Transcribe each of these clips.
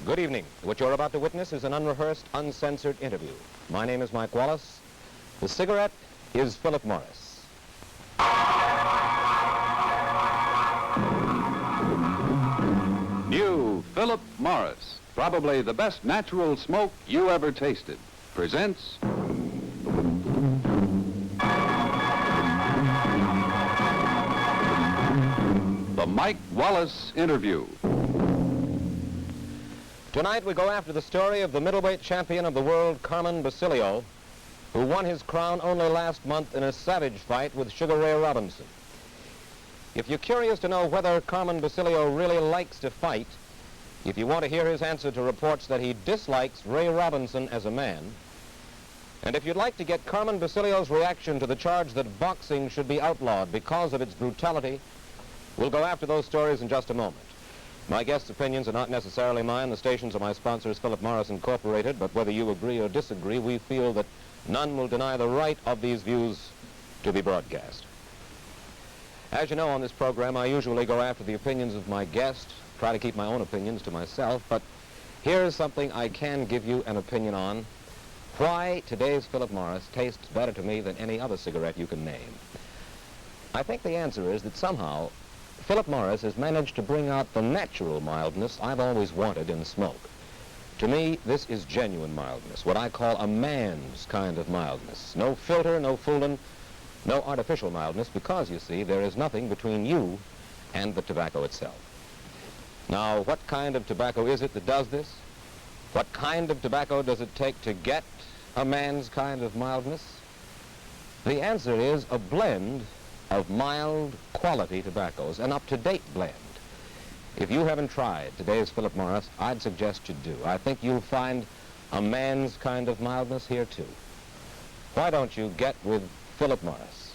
Good evening. What you're about to witness is an unrehearsed, uncensored interview. My name is Mike Wallace. The cigarette is Philip Morris. New Philip Morris, probably the best natural smoke you ever tasted, presents the Mike Wallace Interview. Tonight we go after the story of the middleweight champion of the world, Carmen Basilio, who won his crown only last month in a savage fight with Sugar Ray Robinson. If you're curious to know whether Carmen Basilio really likes to fight, if you want to hear his answer to reports that he dislikes Ray Robinson as a man, and if you'd like to get Carmen Basilio's reaction to the charge that boxing should be outlawed because of its brutality, we'll go after those stories in just a moment. My guests' opinions are not necessarily mine. The stations are my sponsors, Philip Morris Incorporated, but whether you agree or disagree, we feel that none will deny the right of these views to be broadcast. As you know, on this program, I usually go after the opinions of my guest, try to keep my own opinions to myself, but here's something I can give you an opinion on: why today's Philip Morris tastes better to me than any other cigarette you can name. I think the answer is that somehow Philip Morris has managed to bring out the natural mildness I've always wanted in smoke. To me, this is genuine mildness, what I call a man's kind of mildness. No filter, no fooling, no artificial mildness, because, you see, there is nothing between you and the tobacco itself. Now, what kind of tobacco is it that does this? What kind of tobacco does it take to get a man's kind of mildness? The answer is a blend of mild quality tobaccos, an up-to-date blend. If you haven't tried today's Philip Morris, I'd suggest you do. I think you'll find a man's kind of mildness here too. Why don't you get with Philip Morris?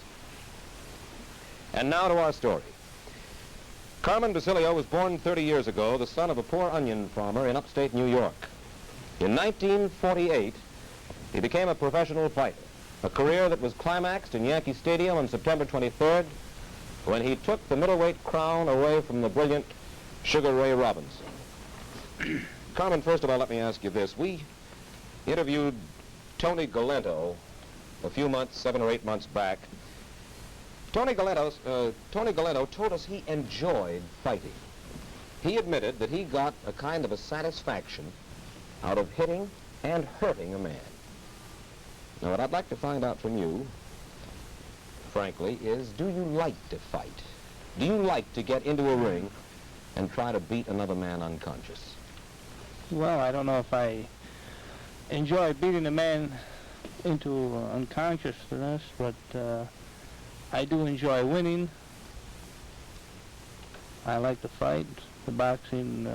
And now to our story. Carmen Basilio was born 30 years ago, the son of a poor onion farmer in upstate New York. In 1948, he became a professional fighter, a career that was climaxed in Yankee Stadium on September 23rd when he took the middleweight crown away from the brilliant Sugar Ray Robinson. Carmen, first of all, let me ask you this. We interviewed Tony Galento a few months, 7 or 8 months back. Tony Galento told us he enjoyed fighting. He admitted that he got a kind of a satisfaction out of hitting and hurting a man. Now, what I'd like to find out from you, frankly, is do you like to fight? Do you like to get into a ring and try to beat another man unconscious? Well, I don't know if I enjoy beating a man into unconsciousness, but I do enjoy winning. I like to fight. The boxing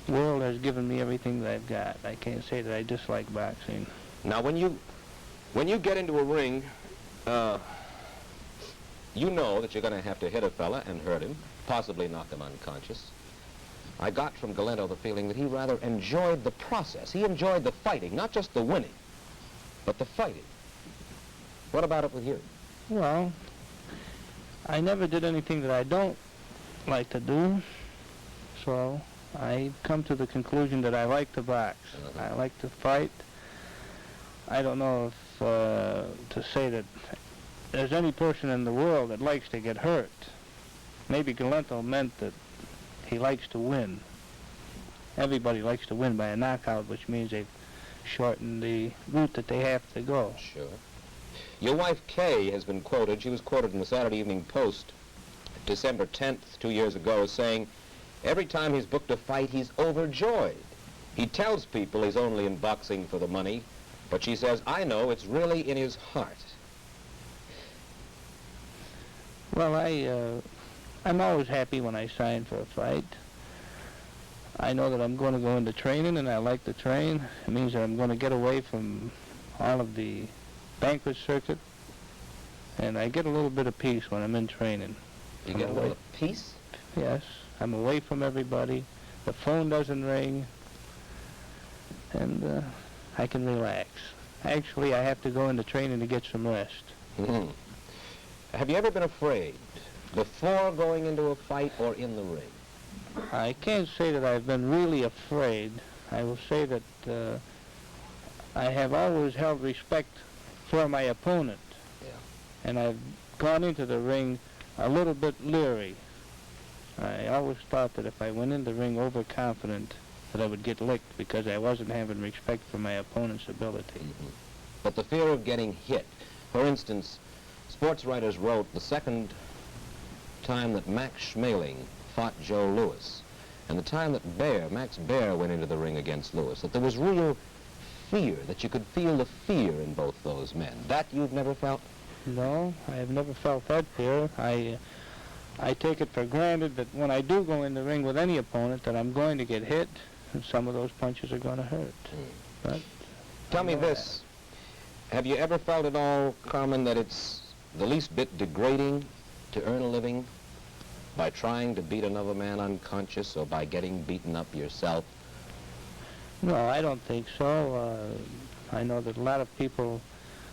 world has given me everything that I've got. I can't say that I dislike boxing. Now, when you get into a ring, you know that you're going to have to hit a fella and hurt him, possibly knock him unconscious. I got from Galento the feeling that he rather enjoyed the process. He enjoyed the fighting, not just the winning, but the fighting. What about it with you? Well, I never did anything that I don't like to do, so I come to the conclusion that I like to box. I like to fight. I don't know if to say that there's any person in the world that likes to get hurt. Maybe Galento meant that he likes to win. Everybody likes to win by a knockout, which means they've shortened the route that they have to go. Sure. Your wife, Kay, has been quoted. She was quoted in the Saturday Evening Post, December 10th, 2 years ago, saying, every time he's booked a fight, he's overjoyed. He tells people he's only in boxing for the money, but she says, I know it's really in his heart. Well, I'm always happy when I sign for a fight. I know that I'm going to go into training, and I like to train. It means that I'm going to get away from all of the banquet circuit, and I get a little bit of peace when I'm in training. You get a little peace? Yes. I'm away from everybody. The phone doesn't ring, and I can relax. Actually, I have to go into training to get some rest. Mm-hmm. Have you ever been afraid before going into a fight or in the ring? I can't say that I've been really afraid. I will say that I have always held respect for my opponent. Yeah. And I've gone into the ring a little bit leery. I always thought that if I went in the ring overconfident, that I would get licked because I wasn't having respect for my opponent's ability. Mm-hmm. But the fear of getting hit. For instance, sports writers wrote the second time that Max Schmeling fought Joe Louis, and the time that Max Baer went into the ring against Louis, that there was real fear, that you could feel the fear in both those men. That you've never felt? No, I have never felt that fear. I take it for granted that when I do go in the ring with any opponent that I'm going to get hit, and some of those punches are going to hurt. But tell me this. Have you ever felt at all, Carmen, that it's the least bit degrading to earn a living by trying to beat another man unconscious or by getting beaten up yourself? No, I don't think so. I know that a lot of people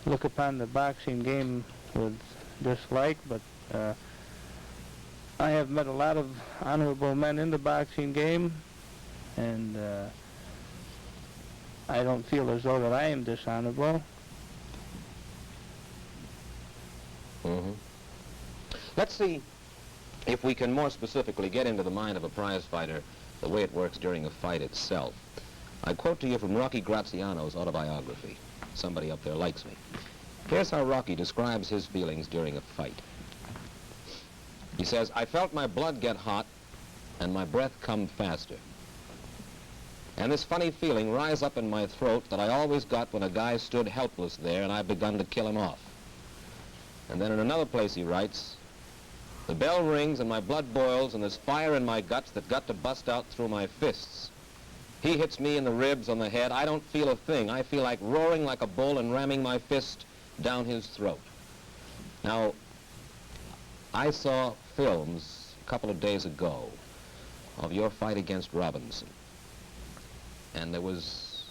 look upon the boxing game with dislike, but I have met a lot of honorable men in the boxing game, and I don't feel as though that I am dishonorable. Mm-hmm. Let's see if we can more specifically get into the mind of a prize fighter, the way it works during a fight itself. I quote to you from Rocky Graziano's autobiography. Somebody up there likes me. Here's how Rocky describes his feelings during a fight. He says, "I felt my blood get hot and my breath come faster. And this funny feeling rise up in my throat that I always got when a guy stood helpless there and I begun to kill him off." And then in another place he writes, "The bell rings and my blood boils and there's fire in my guts that got to bust out through my fists. He hits me in the ribs, on the head. I don't feel a thing. I feel like roaring like a bull and ramming my fist down his throat." Now, I saw films a couple of days ago of your fight against Robinson. And there was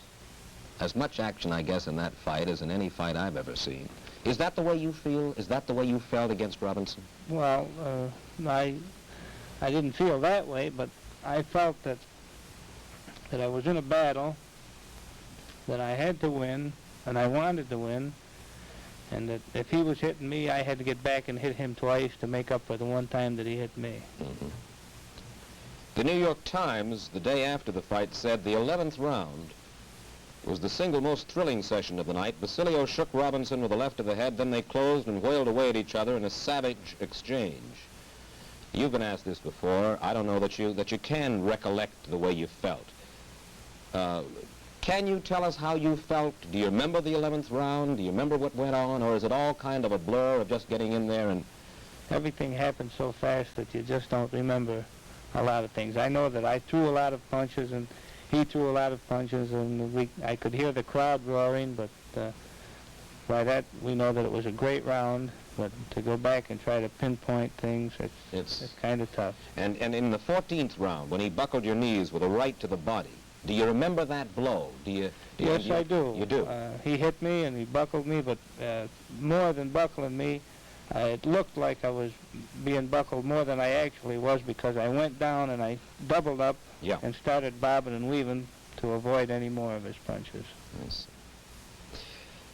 as much action, I guess, in that fight as in any fight I've ever seen. Is that the way you feel? Is that the way you felt against Robinson? Well, I didn't feel that way, but I felt that I was in a battle, that I had to win, and I wanted to win, and that if he was hitting me, I had to get back and hit him twice to make up for the one time that he hit me. Mm-hmm. The New York Times, the day after the fight, said the 11th round was the single most thrilling session of the night. Basilio shook Robinson with the left of the head, then they closed and wailed away at each other in a savage exchange. You've been asked this before. I don't know that you can recollect the way you felt. Can you tell us how you felt? Do you remember the 11th round? Do you remember what went on? Or is it all kind of a blur of just getting in there and... Everything happened so fast that you just don't remember a lot of things. I know that I threw a lot of punches and he threw a lot of punches, and I could hear the crowd roaring, but by that we know that it was a great round. But to go back and try to pinpoint things, it's kind of tough. And in the 14th round, when he buckled your knees with a right to the body, do you remember that blow? Yes, I do. You do? He hit me and he buckled me, but more than buckling me, it looked like I was being buckled more than I actually was, because I went down and I doubled up and started bobbing and weaving to avoid any more of his punches. Yes.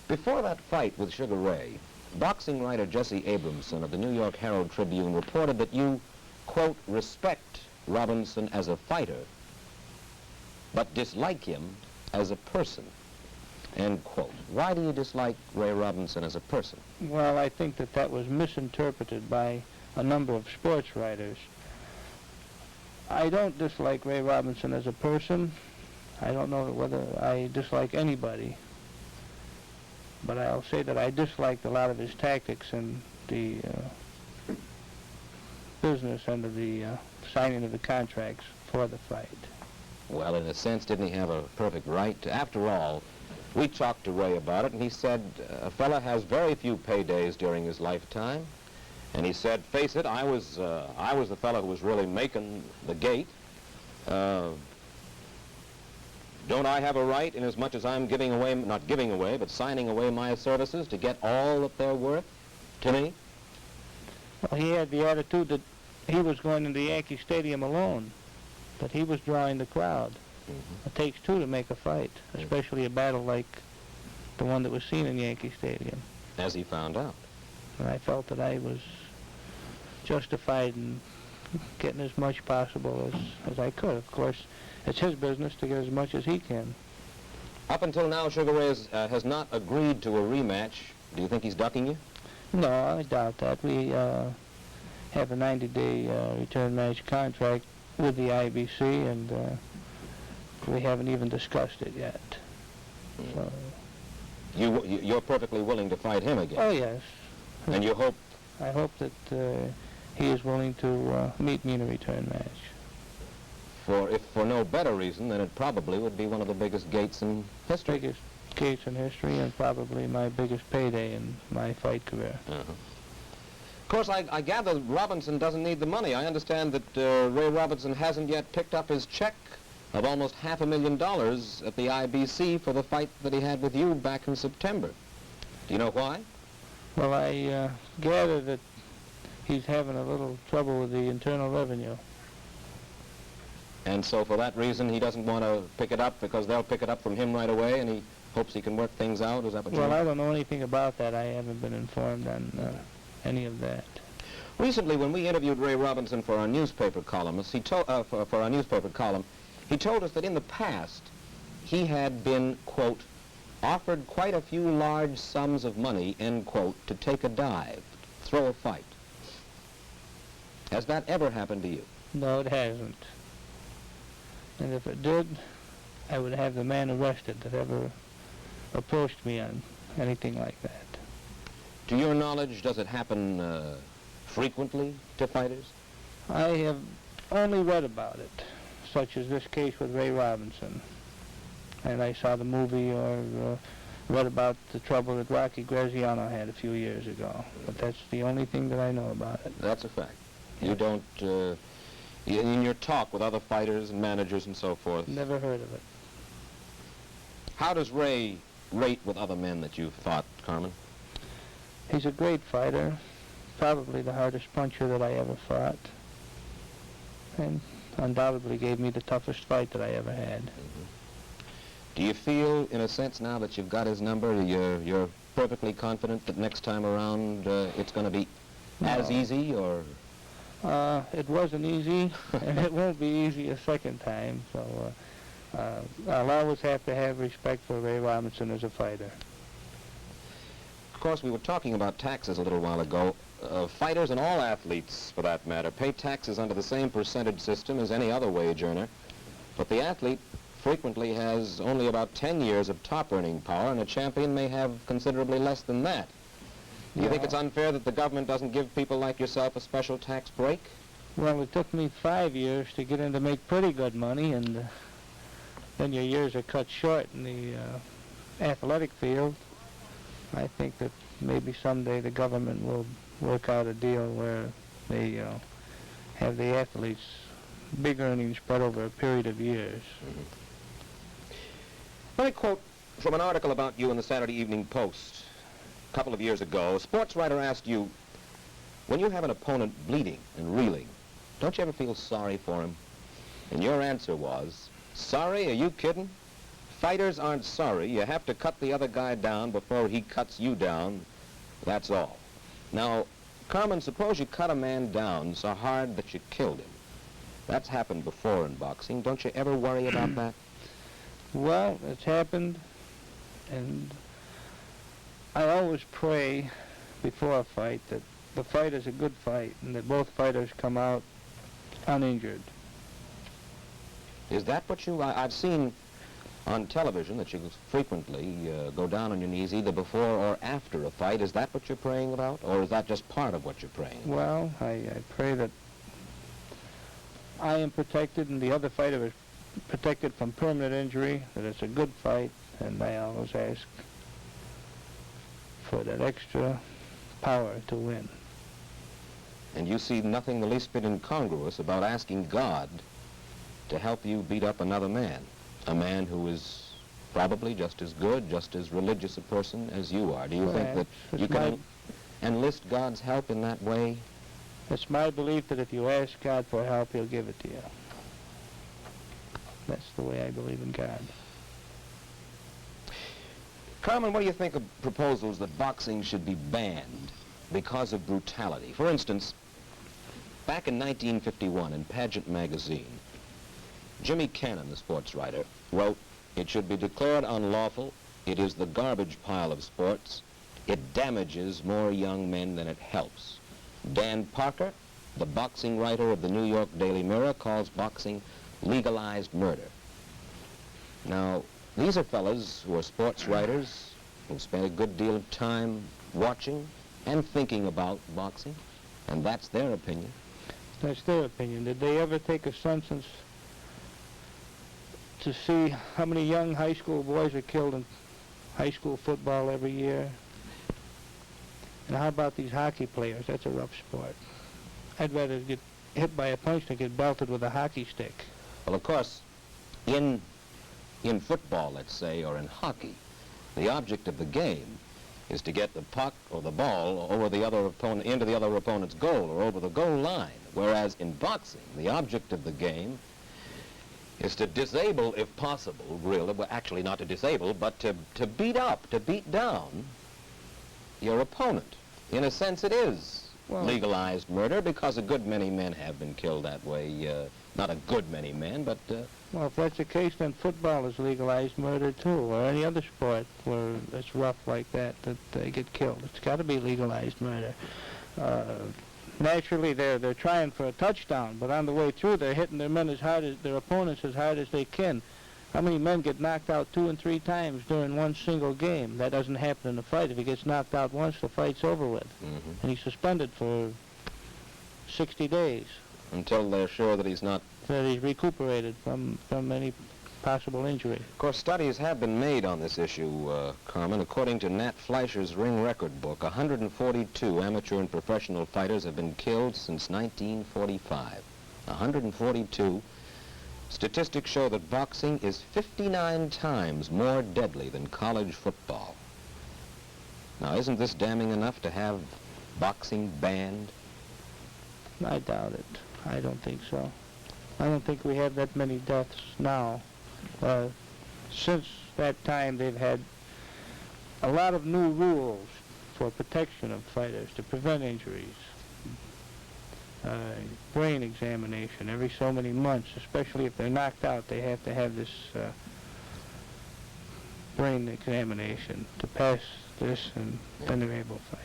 Before that fight with Sugar Ray, boxing writer Jesse Abramson of the New York Herald Tribune reported that you, quote, respect Robinson as a fighter, but dislike him as a person, end quote. Why do you dislike Ray Robinson as a person? Well, I think that was misinterpreted by a number of sports writers. I don't dislike Ray Robinson as a person. I don't know whether I dislike anybody. But I'll say that I disliked a lot of his tactics and the business end of the signing of the contracts for the fight. Well, in a sense, didn't he have a perfect right to? After all, we talked to Ray about it, and he said a fella has very few paydays during his lifetime. And he said, face it, I was the fellow who was really making the gate. Don't I have a right, in as much as I'm giving away, not giving away, but signing away my services to get all that they're worth to me? Well, he had the attitude that he was going into Yankee Stadium alone, that he was drawing the crowd. It takes two to make a fight, especially a battle like the one that was seen in Yankee Stadium. As he found out. And I felt that I was justified in getting as much possible as I could. Of course, it's his business to get as much as he can. Up until now, Sugar Ray has not agreed to a rematch. Do you think he's ducking you? No, I doubt that. We have a 90-day return match contract with the IBC, and we haven't even discussed it yet. So. You're perfectly willing to fight him again? Oh, yes. And you hope? I hope that he is willing to meet me in a return match. If for no better reason, then it probably would be one of the biggest gates in history. Biggest gates in history, and probably my biggest payday in my fight career. Of course, I gather Robinson doesn't need the money. I understand that Ray Robinson hasn't yet picked up his check of almost $500,000 at the IBC for the fight that he had with you back in September. Do you know why? Well, I gather that he's having a little trouble with the Internal Revenue. And so for that reason, he doesn't want to pick it up because they'll pick it up from him right away, and he hopes he can work things out? Is that what Well, I don't know anything about that. I haven't been informed on any of that. Recently, when we interviewed Ray Robinson for our newspaper columnist, for our newspaper column, he told us that in the past, he had been, quote, offered quite a few large sums of money, end quote, to take a dive, throw a fight. Has that ever happened to you? No, it hasn't. And if it did, I would have the man arrested that ever approached me on anything like that. To your knowledge, does it happen frequently to fighters? I have only read about it, such as this case with Ray Robinson. And I saw the movie or read about the trouble that Rocky Graziano had a few years ago. But that's the only thing that I know about it. That's a fact. You don't, in your talk with other fighters and managers and so forth? Never heard of it. How does Ray rate with other men that you've fought, Carmen? He's a great fighter, probably the hardest puncher that I ever fought, and undoubtedly gave me the toughest fight that I ever had. Do you feel, in a sense, now that you've got his number, you're perfectly confident that next time around it's going to be as easy, or? It wasn't easy, and it won't be easy a second time, so I'll always have to have respect for Ray Robinson as a fighter. Of course, we were talking about taxes a little while ago. Fighters and all athletes, for that matter, pay taxes under the same percentage system as any other wage earner, but the athlete frequently has only about 10 years of top earning power, and a champion may have considerably less than that. Do you think it's unfair that the government doesn't give people like yourself a special tax break? Well, it took me 5 years to get in to make pretty good money, and then your years are cut short in the athletic field. I think that maybe someday the government will work out a deal where they have the athletes' big earnings spread over a period of years. Let me quote from an article about you in the Saturday Evening Post a couple of years ago. A sports writer asked you, when you have an opponent bleeding and reeling, don't you ever feel sorry for him? And your answer was, sorry? Are you kidding? Fighters aren't sorry. You have to cut the other guy down before he cuts you down. That's all. Now, Carmen, suppose you cut a man down so hard that you killed him. That's happened before in boxing. Don't you ever worry about that? Well, it's happened, and I always pray before a fight that the fight is a good fight and that both fighters come out uninjured. Is that what you... I've seen on television that you frequently go down on your knees either before or after a fight. Is that what you're praying about, or is that just part of what you're praying about? Well, I pray that I am protected and the other fighter is protected from permanent injury, that it's a good fight, and I always ask for that extra power to win. And you see nothing the least bit incongruous about asking God to help you beat up another man, a man who is probably just as good, just as religious a person as you are. Do you think that you can enlist God's help in that way? It's my belief that if you ask God for help, he'll give it to you. That's the way I believe in God. Carmen, what do you think of proposals that boxing should be banned because of brutality? For instance, back in 1951 in Pageant magazine, Jimmy Cannon, the sports writer, wrote, "It should be declared unlawful. It is the garbage pile of sports. It damages more young men than it helps." Dan Parker, the boxing writer of the New York Daily Mirror, calls boxing legalized murder. Now, these are fellas who are sports writers, who spent a good deal of time watching and thinking about boxing, and that's their opinion. That's their opinion. Did they ever take a census to see how many young high school boys are killed in high school football every year? And how about these hockey players? That's a rough sport. I'd rather get hit by a punch than get belted with a hockey stick. Well, of course, in football, let's say, or in hockey, the object of the game is to get the puck or the ball over the other opponent, into the other opponent's goal or over the goal line. Whereas in boxing, the object of the game is to disable, if possible, really, well, actually not to disable, but to beat up, to beat down your opponent. In a sense, it is legalized murder because a good many men have been killed that way. Not a good many men, but... Well, if that's the case, then football is legalized murder, too, or any other sport where it's rough like that they get killed. It's got to be legalized murder. Naturally, they're trying for a touchdown, but on the way through, they're hitting their men as hard as their opponents as hard as they can. How many men get knocked out 2 and 3 times during one single game? That doesn't happen in a fight. If he gets knocked out once, the fight's over with. Mm-hmm. And he's suspended for 60 days. Until they're sure that he's not... That he's recuperated from any possible injury. Of course, studies have been made on this issue, Carmen. According to Nat Fleischer's ring record book, 142 amateur and professional fighters have been killed since 1945. 142. Statistics show that boxing is 59 times more deadly than college football. Now, isn't this damning enough to have boxing banned? I doubt it. I don't think so. I don't think we have that many deaths now. Since that time, they've had a lot of new rules for protection of fighters to prevent injuries. Brain examination every so many months, especially if they're knocked out, they have to have this brain examination to pass this, and then they're able to fight.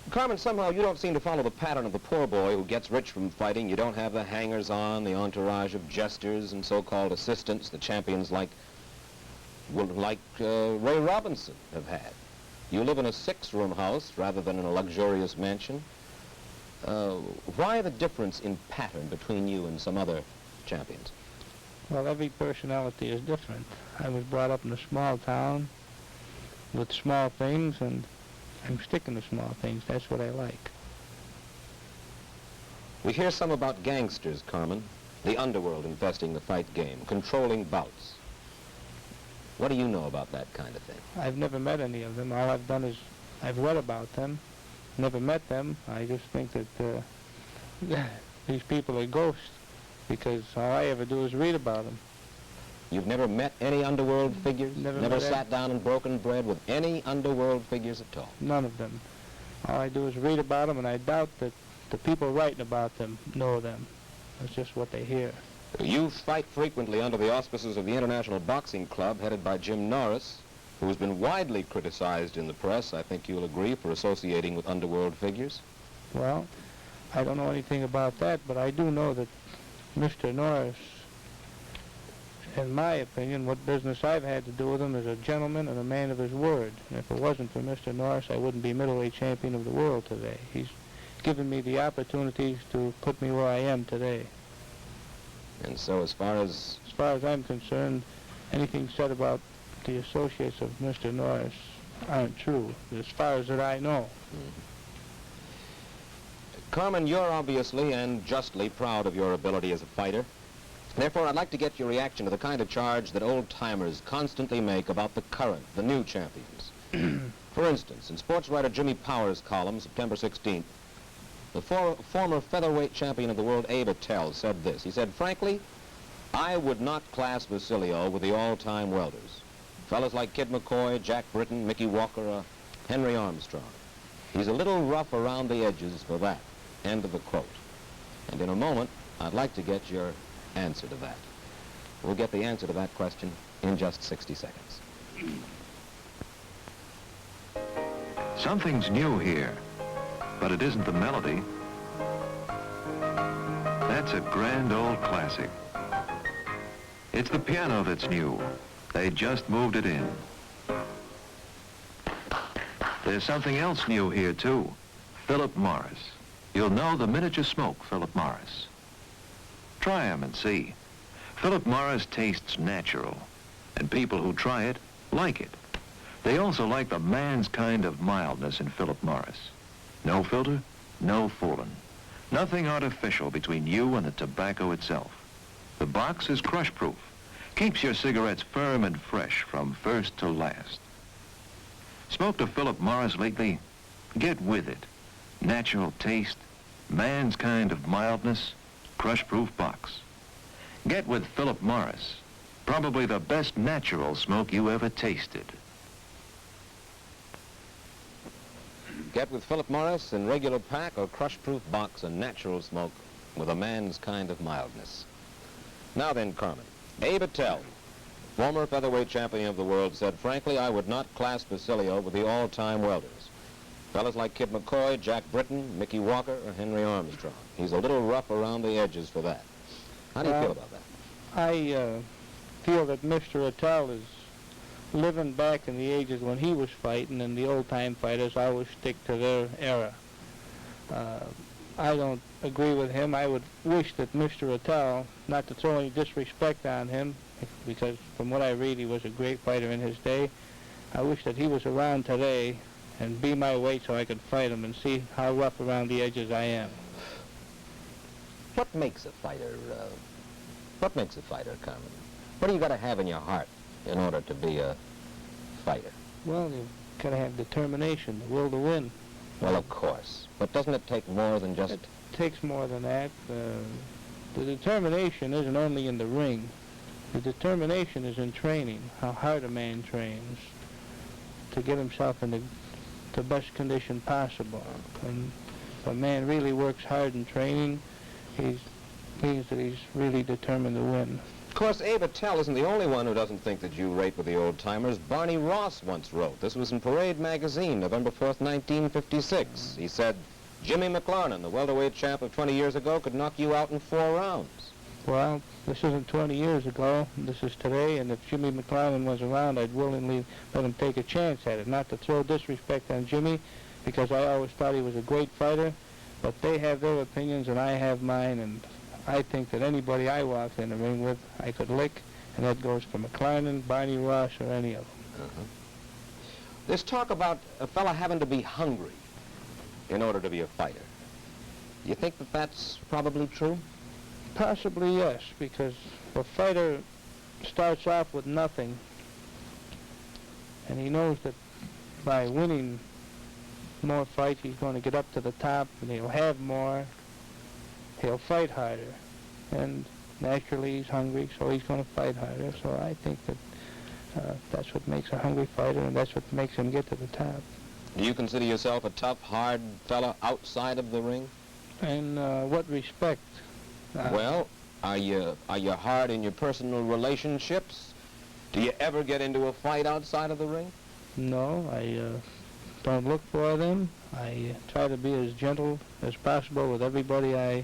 Carmen, somehow you don't seem to follow the pattern of the poor boy who gets rich from fighting. You don't have the hangers-on, the entourage of jesters and so-called assistants the champions like Ray Robinson have had. You live in a 6-room house rather than in a luxurious mansion. Why the difference in pattern between you and some other champions? Well, every personality is different. I was brought up in a small town with small things, and I'm sticking to small things. That's what I like. We hear some about gangsters, Carmen, the underworld infesting the fight game, controlling bouts. What do you know about that kind of thing? I've never met any of them. All I've done is I've read about them, never met them. I just think that these people are ghosts because all I ever do is read about them. You've never met any underworld figures? Never sat down and broken bread with any underworld figures at all? None of them. All I do is read about them, and I doubt that the people writing about them know them. It's just what they hear. You fight frequently under the auspices of the International Boxing Club, headed by Jim Norris, who's been widely criticized in the press, I think you'll agree, for associating with underworld figures. Well, I don't know anything about that, but I do know that Mr. Norris, in my opinion, what business I've had to do with him is a gentleman and a man of his word. And if it wasn't for Mr. Norris, I wouldn't be middleweight champion of the world today. He's given me the opportunities to put me where I am today. And so as far as I'm concerned, anything said about the associates of Mr. Norris aren't true, as far as that I know. Carmen, you're obviously and justly proud of your ability as a fighter. Therefore, I'd like to get your reaction to the kind of charge that old-timers constantly make about the current, the new champions. For instance, in sports writer Jimmy Power's column, September 16th, the former featherweight champion of the world, Abe Attell, said this. He said, "Frankly, I would not class Basilio with the all-time welders. Fellas like Kid McCoy, Jack Britton, Mickey Walker, Henry Armstrong. He's a little rough around the edges for that. End of the quote. And in a moment, I'd like to get your answer to that. We'll get the answer to that question in just 60 seconds. Something's new here, but it isn't the melody. That's a grand old classic. It's the piano that's new. They just moved it in. There's something else new here, too. Philip Morris. You'll know the minute you smoke Philip Morris. Try 'em and see. Philip Morris tastes natural, and people who try it like it. They also like the man's kind of mildness in Philip Morris. No filter, no fooling. Nothing artificial between you and the tobacco itself. The box is crush-proof. Keeps your cigarettes firm and fresh from first to last. Smoked a Philip Morris lately? Get with it. Natural taste, man's kind of mildness, crush-proof box. Get with Philip Morris. Probably the best natural smoke you ever tasted. Get with Philip Morris in regular pack or crush-proof box a natural smoke with a man's kind of mildness. Now then, Carmen. Abe Attell, former featherweight champion of the world, said, frankly, I would not class Basilio with the all-time welders. Fellas like Kid McCoy, Jack Britton, Mickey Walker, or Henry Armstrong. He's a little rough around the edges for that. How do you feel about that? I feel that Mr. Attell is living back in the ages when he was fighting, and the old-time fighters always stick to their era. I don't agree with him. I would wish that Mr. Attell, not to throw any disrespect on him, because from what I read he was a great fighter in his day, I wish that he was around today and be my weight so I could fight him and see how rough around the edges I am. What makes a fighter, Carmen? What do you got to have in your heart in order to be a fighter? Well, you've got to have determination, the will to win. Well, of course. But doesn't it take more than just... It takes more than that. The determination isn't only in the ring. The determination is in training, how hard a man trains to get himself in the best condition possible. And if a man really works hard in training, he means that he's really determined to win. Of course, Abe Attell isn't the only one who doesn't think that you rate with the old-timers. Barney Ross once wrote. This was in Parade magazine, November 4th, 1956. He said, Jimmy McLarnin, the welterweight champ of 20 years ago, could knock you out in 4 rounds. Well, this isn't 20 years ago. This is today, and if Jimmy McLarnin was around, I'd willingly let him take a chance at it. Not to throw disrespect on Jimmy, because I always thought he was a great fighter, but they have their opinions and I have mine, and I think that anybody I walk in the ring with, I could lick, and that goes for McLarnin, Barney Ross, or any of them. There's talk about a fella having to be hungry in order to be a fighter. You think that that's probably true? Possibly, yes, because a fighter starts off with nothing, and he knows that by winning more fights, he's going to get up to the top, and he'll have more. He'll fight harder, and naturally he's hungry, so he's going to fight harder. So I think that that's what makes a hungry fighter, and that's what makes him get to the top. Do you consider yourself a tough, hard fella outside of the ring? In what respect? Well, are you hard in your personal relationships? Do you ever get into a fight outside of the ring? No, I don't look for them. I try to be as gentle as possible with everybody I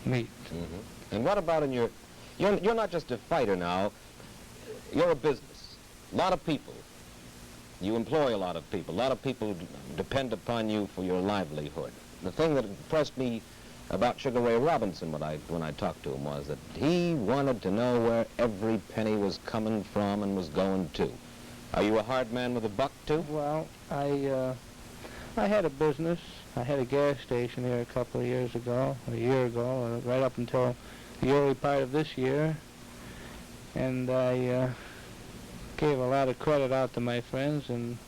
meet. Mm-hmm. And what about in your... You're not just a fighter now. You're a business. A lot of people. You employ a lot of people. A lot of people depend upon you for your livelihood. The thing that impressed me about Sugar Ray Robinson when I talked to him was that he wanted to know where every penny was coming from and was going to. Are you a hard man with a buck, too? Well, I had a business. I had a gas station here a couple of years ago, a year ago, right up until the early part of this year. And I gave a lot of credit out to my friends, and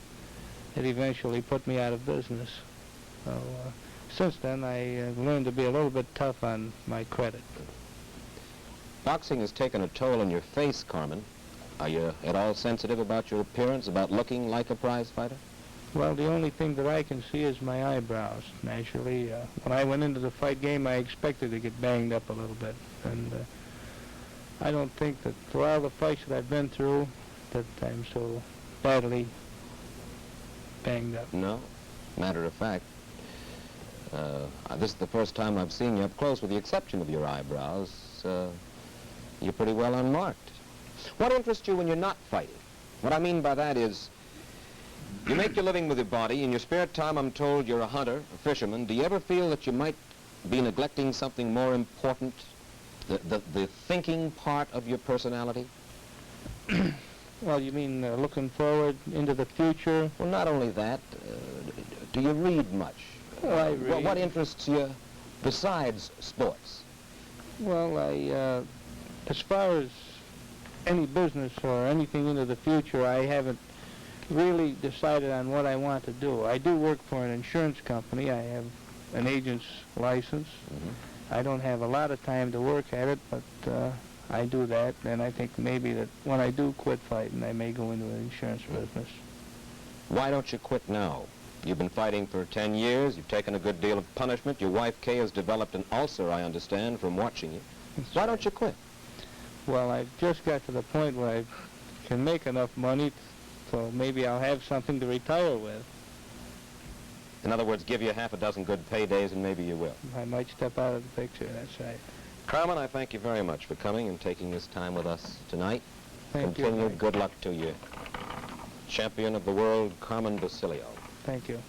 it eventually put me out of business. So since then, I learned to be a little bit tough on my credit. Boxing has taken a toll on your face, Carmen. Are you at all sensitive about your appearance, about looking like a prize fighter? Well, the only thing that I can see is my eyebrows. Naturally, when I went into the fight game, I expected to get banged up a little bit. And I don't think that for all the fights that I've been through, that I'm so badly banged up. No. Matter of fact, this is the first time I've seen you up close, with the exception of your eyebrows. You're pretty well unmarked. What interests you when you're not fighting? What I mean by that is, you make your living with your body. In your spare time, I'm told you're a hunter, a fisherman. Do you ever feel that you might be neglecting something more important, the thinking part of your personality? Well, you mean looking forward into the future? Well, not only that. Do you read much? Well, I read. What interests you besides sports? Well, as far as any business or anything into the future, I haven't really decided on what I want to do. I do work for an insurance company. I have an agent's license. Mm-hmm. I don't have a lot of time to work at it, but I do that, and I think maybe that when I do quit fighting, I may go into an insurance business. Why don't you quit now? You've been fighting for 10 years. You've taken a good deal of punishment. Your wife, Kay, has developed an ulcer, I understand, from watching you. Why don't you quit? Well, I've just got to the point where I can make enough money, so maybe I'll have something to retire with. In other words, give you half a dozen good paydays and maybe you will. I might step out of the picture, that's right. Carmen, I thank you very much for coming and taking this time with us tonight. Thank you. Continued good luck to you. Champion of the world, Carmen Basilio. Thank you.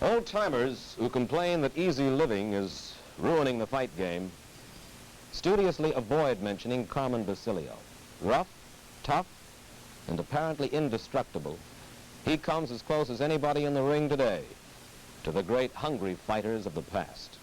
Old-timers who complain that easy living is ruining the fight game studiously avoid mentioning Carmen Basilio. Rough, tough, and apparently indestructible, he comes as close as anybody in the ring today to the great hungry fighters of the past.